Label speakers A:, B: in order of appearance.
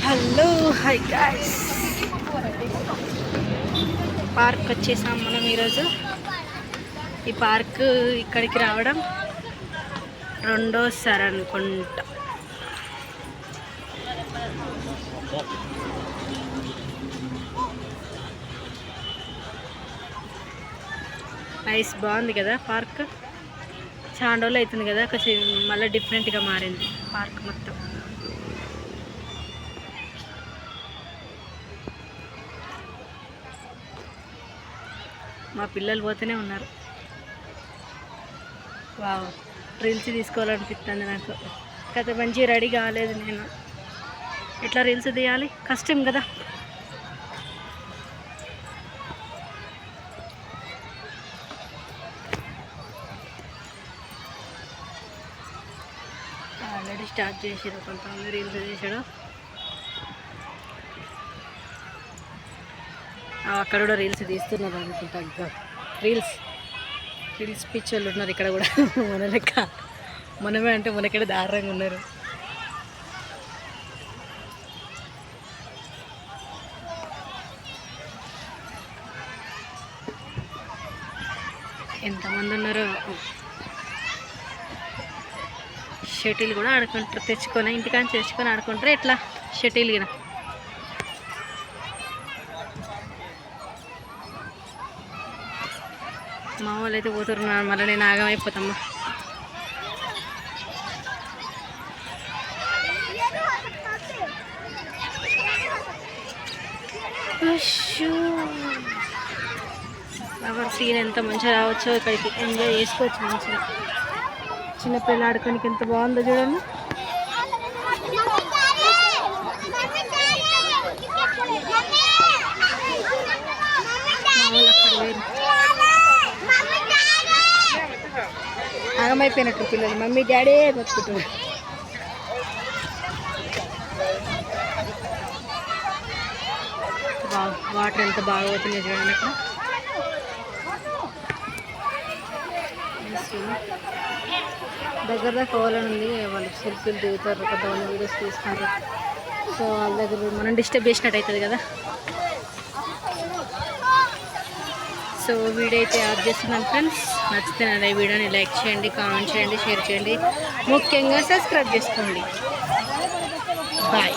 A: Hello hi guys, park వచ్చేసాం మనం ఈరోజు. ఈ పార్క్ ఇక్కడికి రావడం రెండోసారి అనుకుంటా. నైస్, బాగుంది కదా పార్క్. చాలా రోజులు అవుతుంది కదా, కొంచెం మళ్ళీ డిఫరెంట్గా మారింది పార్క్ మొత్తం. మా పిల్లలు పోతూనే ఉన్నారు. వావ్, రీల్స్ తీసుకోవాలనిపిస్తుంది నాకు. కథ మంచిగా రెడీ కాలేదు నేను. ఎట్లా రీల్స్ తీయాలి, కష్టం కదా. ఆల్రెడీ స్టార్ట్ చేసాడు, కొంతమంది రీల్స్ చేసాడు. అక్కడ కూడా రీల్స్ తీస్తున్నారు అనుకుంటా. ఇంకా రీల్స్ పిచ్చోళ్ళు ఉన్నారు ఇక్కడ కూడా. మన లెక్క మనమే అంటే మనకెడ దారుణంగా ఉన్నారు. ఎంతమంది ఉన్నారో. షటిల్ కూడా ఆడుకుంటారు, తెచ్చుకొని ఇంటికాని తెచ్చుకొని ఆడుకుంటారు. ఎట్లా షటిల్ గిన మా వాళ్ళు అయితే పోతున్నారు, మళ్ళీ నేను ఆగమైపోతామ్మా. ఫ్లవర్ సీన్ ఎంత మంచిగా రావచ్చో, ఇక్కడికి ఎంజాయ్ చేసుకోవచ్చు మంచిగా. చిన్నపిల్లలు ఆడుకోనికి ఎంత బాగుందో చూడండి. ఆగమైపోయినట్టు పిల్లలు, మమ్మీ డాడీ బతుకుంటున్నారు. వాటర్ ఎంత బాగా అవుతున్నాయి చూడండి అక్కడ. దగ్గర దాకా పోవాలని ఉంది. వాళ్ళు సెల్ఫీలు దిగుతారు, కొంతమంది వీడియోస్ తీసుకుంటారు. సో వాళ్ళ దగ్గర మనం డిస్టర్బ్ చేసినట్టు అవుతుంది కదా. సో వీడియో అయితే యాడ్ చేస్తున్నాం ఫ్రెండ్స్. నచ్చితే నా వీడియోని లైక్ చేయండి, కామెంట్ చేయండి, షేర్ చేయండి, ముఖ్యంగా సబ్స్క్రైబ్ చేసుకోండి. బాయ్.